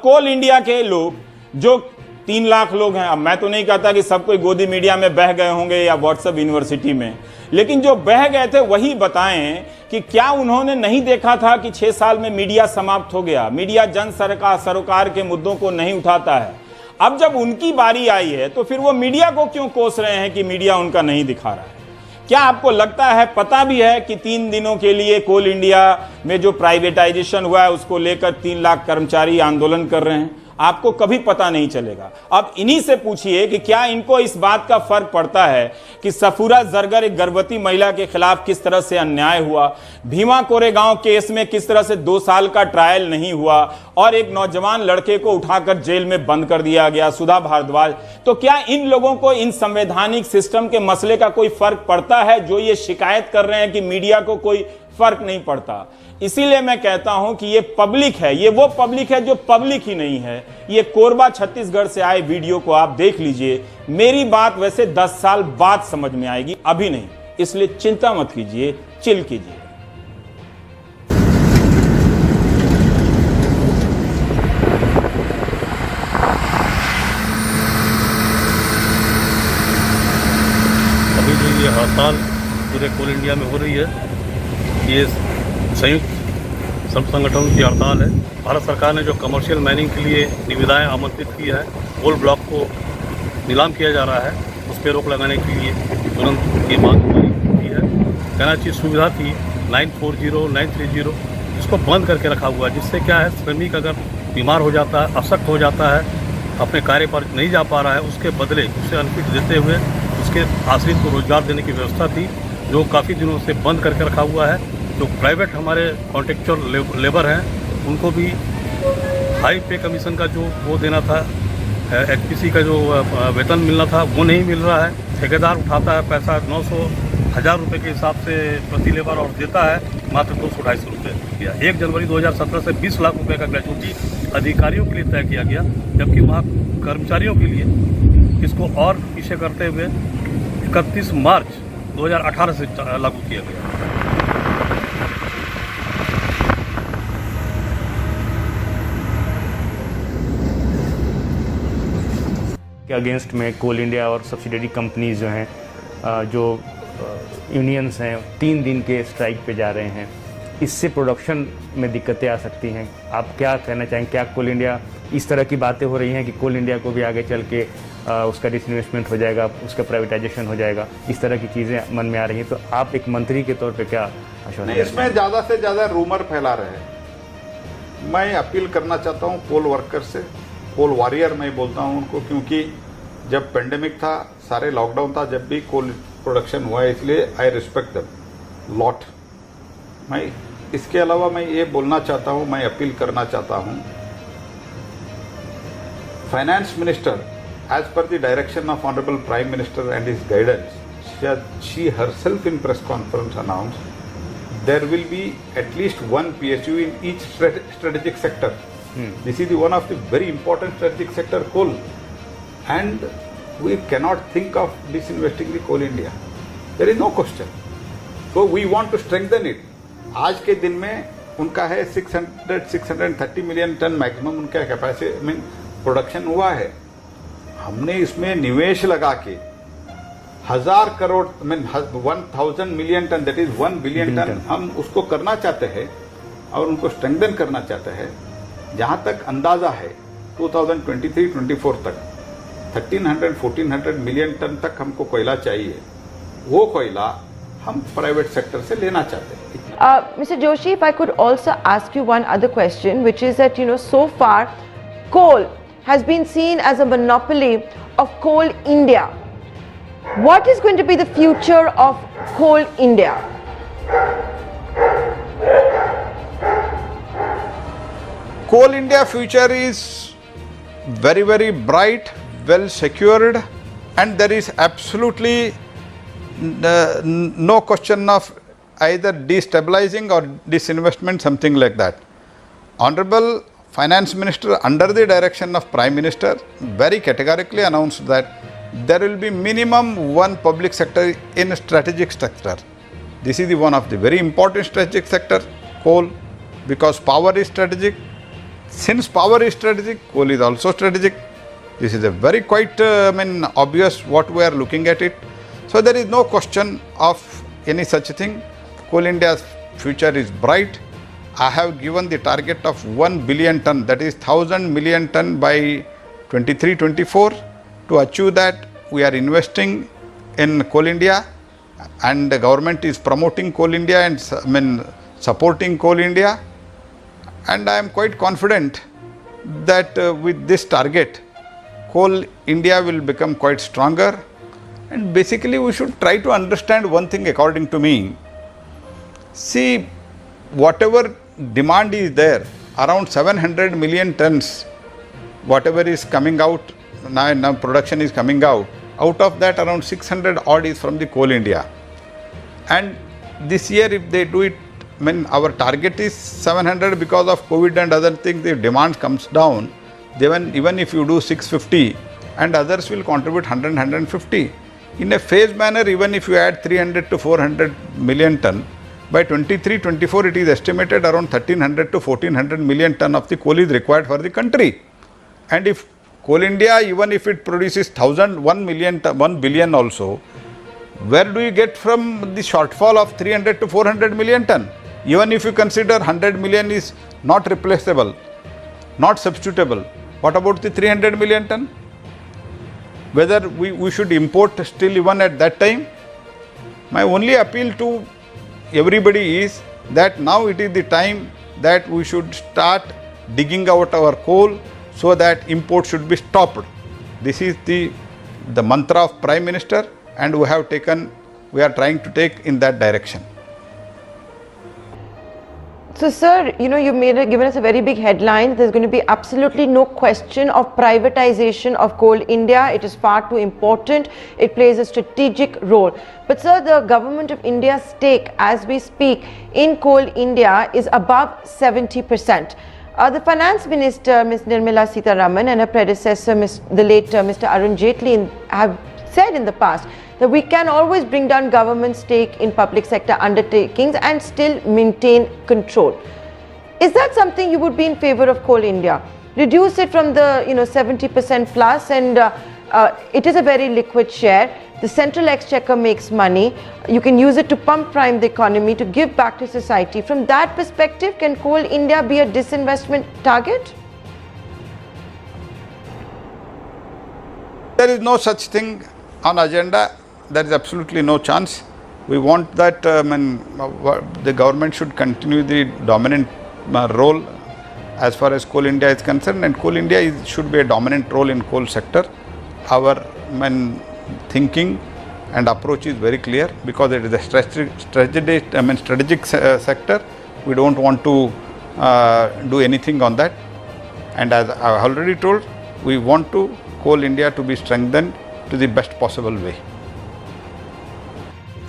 कोल India के लोग जो 3 लाख लोग हैं, अब मैं तो नहीं कहता कि सब कोई गोदी मीडिया में बह गए होंगे या व्हाट्सएप यूनिवर्सिटी में, लेकिन जो बह गए थे वही बताएं कि क्या उन्होंने नहीं देखा था कि 6 साल में मीडिया समाप्त हो गया, मीडिया जन सरोकार के मुद्दों को नहीं उठाता है। अब जब उनकी बारी आई है तो फिर वो मीडिया को क्यों कोस रहे हैं कि मीडिया उनका नहीं दिखा रहा है? क्या आपको लगता है, पता भी है कि 3 दिनों के लिए कोल इंडिया में जो प्राइवेटाइजेशन हुआ है उसको लेकर 3 लाख कर्मचारी आंदोलन कर रहे हैं? आपको कभी पता नहीं चलेगा। अब इन्हीं से पूछिए कि क्या इनको इस बात का फर्क पड़ता है कि सफूरा जरगर एक गर्भवती महिला के खिलाफ किस तरह से अन्याय हुआ, भीमा कोरेगांव केस में किस तरह से 2 साल का ट्रायल नहीं हुआ और एक नौजवान लड़के को उठाकर जेल में बंद कर दिया गया, सुधा भारद्वाज। तो क्या इन लोगों को इन संवैधानिक सिस्टम के मसले का कोई फर्क पड़ता है जो ये शिकायत कर रहे हैं कि मीडिया को कोई फर्क नहीं पड़ता? इसीलिए मैं कहता हूं कि ये पब्लिक है, ये वो पब्लिक है जो पब्लिक ही नहीं है। ये कोरबा छत्तीसगढ़ से आए वीडियो को आप देख लीजिए। मेरी बात वैसे 10 साल बाद समझ में आएगी, अभी नहीं, इसलिए चिंता मत कीजिए, चिल कीजिए। अभी जो ये हड़ताल पूरे कोल इंडिया में हो रही है, ये संयुक्त श्रम संगठन की हड़ताल है। भारत सरकार ने जो कमर्शियल माइनिंग के लिए निविदाएं आमंत्रित की है, कोल ब्लॉक को नीलाम किया जा रहा है, उस पर रोक लगाने के लिए तुरंत ये मांग की है। कहना चाहिए सुविधा थी 940, 930, इसको बंद करके रखा हुआ है, जिससे क्या है, श्रमिक अगर बीमार हो जाता है, अशक्त हो जाता है, अपने कार्य पर नहीं जा पा रहा है, उसके बदले उसे अनफिट देते हुए उसके आश्रित को रोजगार देने की व्यवस्था थी, जो काफ़ी दिनों से बंद करके रखा हुआ है। जो प्राइवेट हमारे कॉन्ट्रेक्चुअल लेबर हैं, उनको भी हाई पे कमीशन का जो वो देना था, एचपीसी का जो वेतन मिलना था, वो नहीं मिल रहा है। ठेकेदार उठाता है पैसा 900-1000 रुपये के हिसाब से प्रति लेबर और देता है मात्र 200-250 रुपये। 1 जनवरी 2017 से 20 लाख रुपये का ग्रेजुटी अधिकारियों के लिए तय किया गया, जबकि वहाँ कर्मचारियों के लिए इसको और पीछे करते हुए 31 मार्च 2018 से लागू किया गया। के अगेंस्ट में कोल इंडिया और सब्सिडरी कंपनीज जो हैं, जो यूनियंस हैं, 3 दिन के स्ट्राइक पे जा रहे हैं। इससे प्रोडक्शन में दिक्कतें आ सकती हैं। आप क्या कहना चाहेंगे? क्या कोल इंडिया, इस तरह की बातें हो रही हैं कि कोल इंडिया को भी आगे चल के उसका डिसइन्वेस्टमेंट हो जाएगा, उसका प्राइवेटाइजेशन हो जाएगा, इस तरह की चीज़ें मन में आ रही हैं, तो आप एक मंत्री के तौर पे क्या आश्वासन? नहीं, इसमें ज़्यादा से ज़्यादा रूमर फैला रहे हैं। मैं अपील करना चाहता हूँ कोल वर्कर से, कोल वॉरियर मैं बोलता हूँ उनको, क्योंकि जब पेंडेमिक था, सारे लॉकडाउन था, जब भी कोल प्रोडक्शन हुआ है, इसलिए आई रिस्पेक्ट देम लॉट। मैं इसके अलावा मैं ये बोलना चाहता हूँ, मैं अपील करना चाहता हूँ, finance minister, as per the direction of honourable prime minister and his guidance, she herself in press conference announced there will be at least one PSU in each strategic sector. This is one of the very important strategic sector, coal, and we cannot think of disinvesting the Coal India. There is no question. So we want to strengthen it. आज के दिन में उनका है 630 million ton maximum उनका capacity में production हुआ है। हमने इसमें निवेश लगा के 1000 crore 1000 million ton, that is 1 billion ton, हम उसको करना चाहते हैं और उनको स्ट्रेंथन करना चाहते हैं। जहां तक अंदाजा है 2023-24 तक 1300-1400 मिलियन टन तक हमको कोयला चाहिए। वो कोयला हम प्राइवेट सेक्टर से लेना चाहते हैं। Mr. Joshi, if I could also ask you one other question, which is that, so far coal has been seen as a monopoly of Coal India. What is going to be the future of Coal India? Coal India future is very, very bright, well secured, and there is absolutely no question of either destabilizing or disinvestment, something like that. Honorable Finance Minister, under the direction of Prime Minister, very categorically announced that there will be minimum one public sector in strategic sector. This is one of the very important strategic sector, coal, because power is strategic, Since power is strategic, coal is also strategic. This is a very quite obvious what we are looking at it. So there is no question of any such thing. Coal India's future is bright. I have given the target of 1 billion ton, that is 1,000 million ton by 23-24. To achieve that, we are investing in Coal India, and the government is promoting Coal India and supporting Coal India. And I am quite confident that with this target, Coal India will become quite stronger. And basically we should try to understand one thing according to me. See, whatever demand is there, around 700 million tons, whatever is coming out, now production is coming out of that around 600 odd is from the Coal India. And this year if they do it, our target is 700 because of COVID and other things, the demand comes down. Even if you do 650 and others will contribute 100, 150. In a phased manner, even if you add 300 to 400 million ton, by 23-24 it is estimated around 1300 to 1400 million ton of the coal is required for the country. And if Coal India, even if it produces 1 billion also, where do you get from the shortfall of 300 to 400 million ton? Even if you consider 100 million is not replaceable, not substitutable, what about the 300 million ton? Whether we should import still even at that time? My only appeal to everybody is that now it is the time that we should start digging out our coal so that import should be stopped. This is the mantra of Prime Minister, and we are trying to take in that direction. So, sir, you've given us a very big headline. There's going to be absolutely no question of privatization of Coal India. It is far too important. It plays a strategic role. But, sir, the government of India's stake, as we speak, in Coal India is above 70%. The Finance Minister, Ms. Nirmala Sitharaman, and her predecessor, the late Mr. Arun Jaitley, have said in the past that we can always bring down government stake in public sector undertakings and still maintain control. Is that something you would be in favor of Coal India? Reduce it from the 70% plus, and it is a very liquid share. The central exchequer makes money. You can use it to pump prime the economy, to give back to society. From that perspective, can Coal India be a disinvestment target? There is no such thing on agenda. There is absolutely no chance. We want that the government should continue the dominant role as far as Coal India is concerned, and Coal India should be a dominant role in coal sector. Our thinking and approach is very clear because it is a strategic sector. We don't want to do anything on that. And as I have already told, we want to Coal India to be strengthened to the best possible way.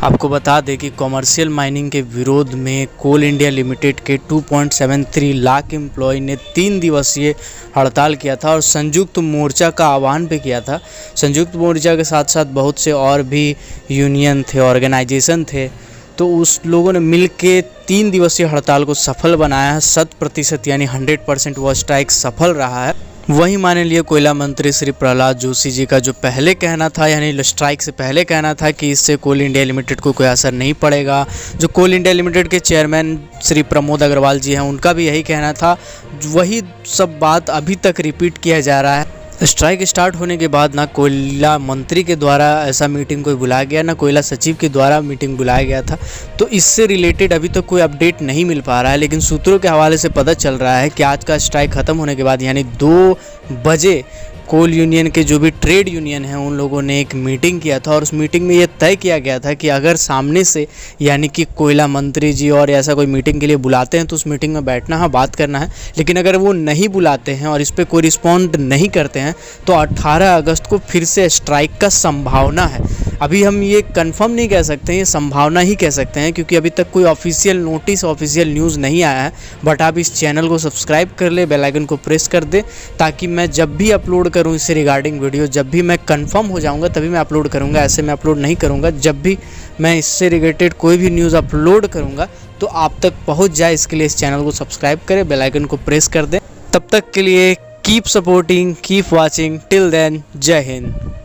आपको बता दें कि commercial mining के विरोध में कोल India limited के 2.73 lakh employ ने 3 दिवसीय हड़ताल किया था और संयुक्त मोर्चा का आह्वान भी किया था। संयुक्त मोर्चा के साथ साथ बहुत से और भी यूनियन थे, ऑर्गेनाइजेशन थे, तो उस लोगों ने मिल के 3 दिवसीय हड़ताल को सफल बनाया है। 100% यानी 100% वह स्ट्राइक सफल रहा है। वहीं माननीय कोयला मंत्री श्री प्रहलाद जोशी जी का जो पहले कहना था, यानी स्ट्राइक से पहले कहना था कि इससे कोल इंडिया लिमिटेड को कोई असर नहीं पड़ेगा, जो कोल इंडिया लिमिटेड के चेयरमैन श्री प्रमोद अग्रवाल जी हैं उनका भी यही कहना था, वही सब बात अभी तक रिपीट किया जा रहा है। स्ट्राइक स्टार्ट होने के बाद ना कोयला मंत्री के द्वारा ऐसा मीटिंग कोई बुलाया गया, ना कोयला सचिव के द्वारा मीटिंग बुलाया गया था, तो इससे रिलेटेड अभी तक कोई अपडेट नहीं मिल पा रहा है। लेकिन सूत्रों के हवाले से पता चल रहा है कि आज का स्ट्राइक ख़त्म होने के बाद यानी 2 बजे कोल यूनियन के जो भी ट्रेड यूनियन हैं उन लोगों ने एक मीटिंग किया था और उस मीटिंग में ये तय किया गया था कि अगर सामने से यानी कि कोयला मंत्री जी और ऐसा कोई मीटिंग के लिए बुलाते हैं तो उस मीटिंग में बैठना है, बात करना है। लेकिन अगर वो नहीं बुलाते हैं और इस पर कोई रिस्पॉन्ड नहीं करते हैं तो 18 अगस्त को फिर से स्ट्राइक का संभावना है। अभी हम ये कंफर्म नहीं कह सकते हैं, ये संभावना ही कह सकते हैं क्योंकि अभी तक कोई ऑफिशियल नोटिस, ऑफिशियल न्यूज़ नहीं आया है। बट आप इस चैनल को सब्सक्राइब कर ले, बेल आइकन को प्रेस कर दे ताकि मैं जब भी अपलोड करूं इससे रिगार्डिंग वीडियो, जब भी मैं कंफर्म हो जाऊंगा तभी मैं अपलोड करूंगा, ऐसे मैं अपलोड नहीं करूंगा। जब भी मैं इससे रिलेटेड कोई भी न्यूज़ अपलोड करूंगा तो आप तक पहुंच जाए, इसके लिए इस चैनल को सब्सक्राइब करें, बेल आइकन को प्रेस कर दें। तब तक के लिए keep supporting, keep watching, till then जय हिंद।